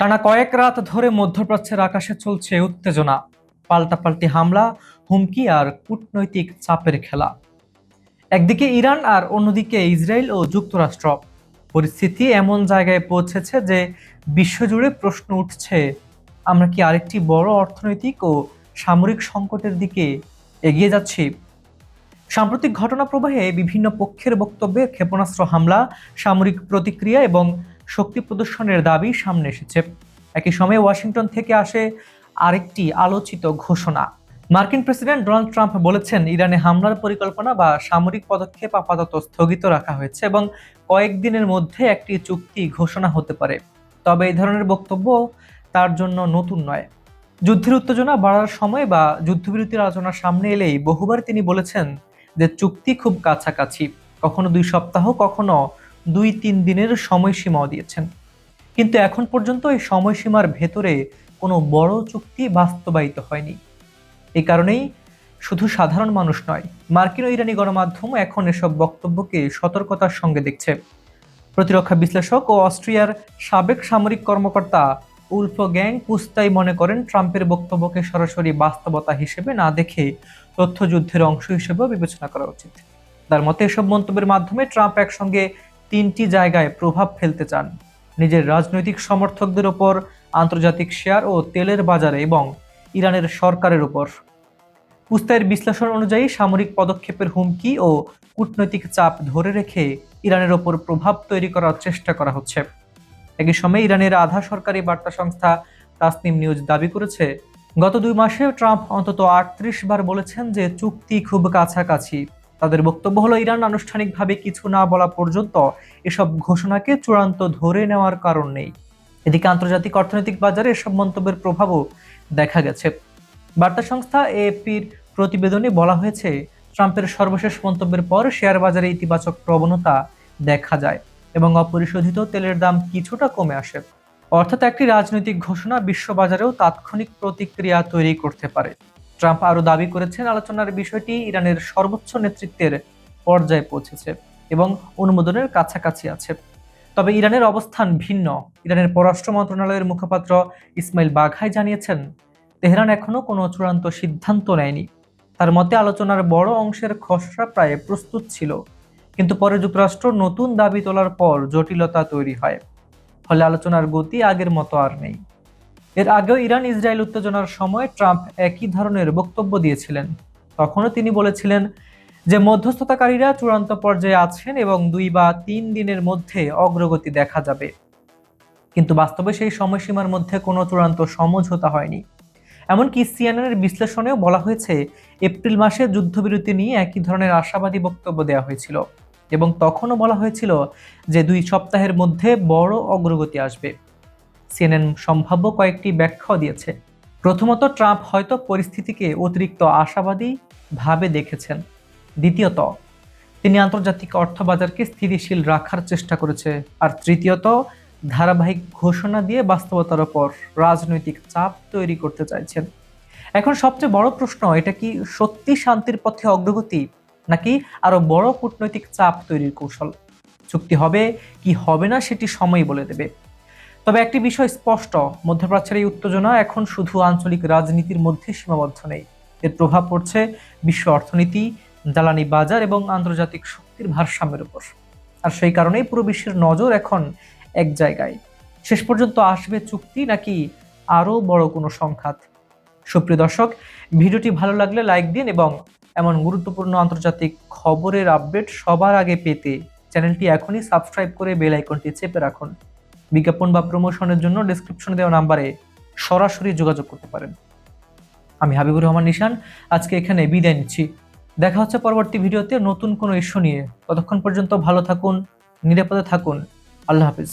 টানা কয়েক রাত ধরে মধ্যপ্রাচ্যের আকাশে চলছে উত্তেজনা, পাল্টাপাল্টি হামলা, হুমকি আর কূটনৈতিক চাপের খেলা। একদিকে ইরান আর অন্যদিকে ইসরায়েল ও যুক্তরাষ্ট্র। পরিস্থিতি এমন জায়গায় পৌঁছেছে যে বিশ্বজুড়ে প্রশ্ন উঠছে, আমরা কি আরেকটি বড় অর্থনৈতিক ও সামরিক সংকটের দিকে এগিয়ে যাচ্ছি? সাম্প্রতিক ঘটনা প্রবাহে বিভিন্ন পক্ষের বক্তব্যে ক্ষেপণাস্ত্র হামলা, সামরিক প্রতিক্রিয়া এবং শক্তি প্রদর্শনের দাবি সামনে এসেছে। একই সময়ে ওয়াশিংটন থেকে আসে আরেকটি আলোচিত ঘোষণা। মার্কিন প্রেসিডেন্ট ডোনাল্ড ট্রাম্প বলেছেন, ইরানে হামলার পরিকল্পনা বা সামরিক পদক্ষেপ আপাতত স্থগিত রাখা হয়েছে এবং কয়েকদিনের মধ্যে একটি চুক্তি ঘোষণা হতে পারে। তবে এই ধরনের বক্তব্য তার জন্য নতুন নয়। যুদ্ধের উত্তেজনা বাড়ার সময় বা যুদ্ধবিরতির আলোচনা সামনে এলেই বহুবার তিনি বলেছেন যে চুক্তি খুব কাছাকাছি। কখনো 2 সপ্তাহ, কখনো 2-3 দিনের সময়সীমাও দিয়েছেন। কিন্তু এখন পর্যন্ত এই সময়সীমার ভেতরে কোনো বড় চুক্তি বাস্তবায়িত হয়নি। এই কারণেই শুধু সাধারণ মানুষ নয়, মার্কিন ও ইরানি গণমাধ্যম এখন এসব বক্তব্যকে সতর্কতার সঙ্গে দেখছে। প্রতিরক্ষা বিশ্লেষক ও অস্ট্রিয়ার সাবেক সামরিক কর্মকর্তা উলফগ্যাং পুস্তাই মনে করেন, ট্রাম্পের বক্তব্যকে সরাসরি বাস্তবতা হিসেবে না দেখে তথ্যযুদ্ধের অংশ হিসেবেও বিবেচনা করা উচিত। তার মতে, এসব মন্তব্যের মাধ্যমে ট্রাম্প একসঙ্গে 3টি জায়গায় প্রভাব ফেলতে চান: নিজের রাজনৈতিক সমর্থকদের ওপর, আন্তর্জাতিক শেয়ার ও তেলের বাজারে এবং ইরানের সরকারের উপর। পুস্তায়ের বিশ্লেষণ অনুযায়ী সামরিক পদক্ষেপের হুমকি ও কূটনৈতিক চাপ ধরে রেখে ইরানের ওপর প্রভাব তৈরি করার চেষ্টা করা হচ্ছে। একই সময়ে ইরানের আধা সরকারি বার্তা সংস্থা তাসনিম নিউজ দাবি করেছে, গত 2 মাসে ট্রাম্প অন্তত 38 বার বলেছেন যে চুক্তি খুব কাছাকাছি। তাদের বক্তব্য হলো, ইরান আনুষ্ঠানিকভাবে কিছু না বলা পর্যন্ত এসব ঘোষণাকে চূড়ান্ত ধরে নেওয়ার কারণ নেই। এদিকে আন্তর্জাতিক অর্থনৈতিক বাজারে এসব মন্তব্যের প্রভাবও দেখা গেছে। বার্তা সংস্থা এএফপির প্রতিবেদনে বলা হয়েছে, ট্রাম্পের সর্বশেষ মন্তব্যের পর শেয়ার বাজারে ইতিবাচক প্রবণতা দেখা যায় এবং অপরিশোধিত তেলের দাম কিছুটা কমে আসে। অর্থাৎ একটি রাজনৈতিক ঘোষণা বিশ্ববাজারেও তাৎক্ষণিক প্রতিক্রিয়া তৈরি করতে পারে। ট্রাম্প আরও দাবি করেছেন, আলোচনার বিষয়টি ইরানের সর্বোচ্চ নেতৃত্বের পর্যায়ে পৌঁছেছে এবং অনুমোদনের কাছাকাছি আছে। তবে ইরানের অবস্থান ভিন্ন। ইরানের পররাষ্ট্র মন্ত্রণালয়ের মুখপাত্র ইসমাইল বাঘাই জানিয়েছেন, তেহরান এখনো কোনো চূড়ান্ত সিদ্ধান্ত নেয়নি। তার মতে, আলোচনার বড় অংশের খসড়া প্রায় প্রস্তুত ছিল, কিন্তু পরে যুক্তরাষ্ট্র নতুন দাবি তোলার পর জটিলতা তৈরি হয়। ফলে আলোচনার গতি আগের মতো আর নেই। এর আগেও ইরান ইসরায়েল উত্তেজনার সময় ট্রাম্প একই ধরনের বক্তব্য দিয়েছিলেন। তখনও তিনি বলেছিলেন যে মধ্যস্থতাকারীরা চূড়ান্ত পর্যায়ে আছেন এবং 2 বা 3 দিনের মধ্যে অগ্রগতি দেখা যাবে। কিন্তু বাস্তবে সেই সময়সীমার মধ্যে কোনো চূড়ান্ত সমঝোতা হয়নি। এমনকি সিএনএনের বিশ্লেষণেও বলা হয়েছে, এপ্রিল মাসে যুদ্ধবিরতি নিয়ে একই ধরনের আশাবাদী বক্তব্য দেওয়া হয়েছিল এবং তখনও বলা হয়েছিল যে 2 সপ্তাহের মধ্যে বড় অগ্রগতি আসবে। সিএনএন সম্ভাব্য কয়েকটি ব্যাখ্যাও দিয়েছে। প্রথমত, ট্রাম্প হয়তো পরিস্থিতিকে অতিরিক্ত আশাবাদী ভাবে দেখেছেন। দ্বিতীয়ত, তিনি আন্তর্জাতিক অর্থবাজারকে স্থিতিশীল রাখার চেষ্টা করেছে। আর তৃতীয়ত, ধারাবাহিক ঘোষণা দিয়ে বাস্তবতার ওপর রাজনৈতিক চাপ তৈরি করতে চাইছেন। এখন সবচেয়ে বড় প্রশ্ন, এটা কি সত্যি শান্তির পথে অগ্রগতি, নাকি আরো বড় কূটনৈতিক চাপ তৈরির কৌশল? চুক্তি হবে কি হবে না সেটি সময় বলে দেবে। তবে একটি বিষয় স্পষ্ট, মধ্যপ্রাচ্যের এই উত্তেজনা এখন শুধু আঞ্চলিক রাজনীতির মধ্যে সীমাবদ্ধ নেই। এর প্রভাব পড়ছে বিশ্ব অর্থনীতি, জ্বালানি বাজার এবং আন্তর্জাতিক শক্তির ভারসাম্যের উপর। আর সেই কারণেই পুরো বিশ্বের নজর এখন এক জায়গায়। শেষ পর্যন্ত আসবে চুক্তি, নাকি আরো বড় কোনো সংঘাত? সুপ্রিয় দর্শক, ভিডিওটি ভালো লাগলে লাইক দিন এবং এমন গুরুত্বপূর্ণ আন্তর্জাতিক খবরের আপডেট সবার আগে পেতে চ্যানেলটি এখনই সাবস্ক্রাইব করে বেল আইকনটি চেপে রাখুন। বিজ্ঞাপন বা প্রমোশনের জন্য ডেসক্রিপশনে দেওয়া নাম্বারে সরাসরি যোগাযোগ করতে পারেন। আমি হাবিবুর রহমান নিশান আজকে এখানে বিদায় নিচ্ছি। দেখা হচ্ছে পরবর্তী ভিডিওতে নতুন কোনো ইস্যু নিয়ে। ততক্ষণ পর্যন্ত ভালো থাকুন, নিরাপদে থাকুন। আল্লাহ হাফিজ।